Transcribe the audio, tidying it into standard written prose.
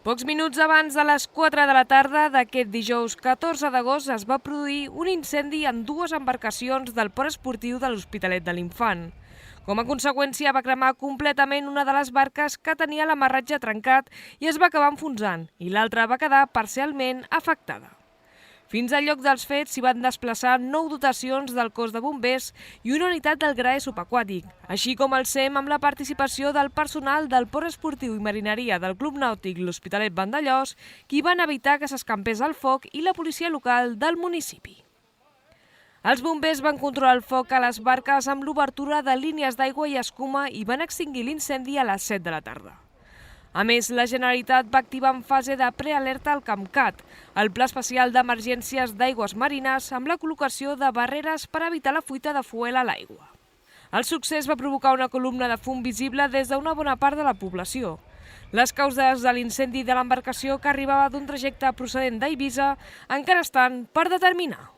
Pocs minuts abans de les 4 de la tarda d'aquest dijous 14 d'agost es va produir un incendi en dues embarcacions del port esportiu de l'Hospitalet de l'Infant. Com a conseqüència va cremar completament una de les barques que tenia l'amarratge trencat i es va acabar enfonsant, i l'altra va quedar parcialment afectada. Fins al lloc dels fets s'hi van desplaçar 9 dotacions del cos de bombers i una unitat del GRAE subaquàtic, així com el SEM amb la participació del personal del Port Esportiu i Marineria del Club Nàutic l'Hospitalet Vandellòs, qui van evitar que s'escampés el foc, i la policia local del municipi. Els bombers van controlar el foc a les barques amb l'obertura de línies d'aigua i escuma i van extingir l'incendi a les 7 de la tarda. A més, la Generalitat va activar en fase de prealerta el CAMCAT, el Pla Especial d'Emergències d'Aigües Marines, amb la col·locació de barreres per evitar la fuita de fuel a l'aigua. El succés va provocar una columna de fum visible des d'una bona part de la població. Les causes de l'incendi de l'embarcació, que arribava d'un trajecte procedent d'Eivissa, encara estan per determinar.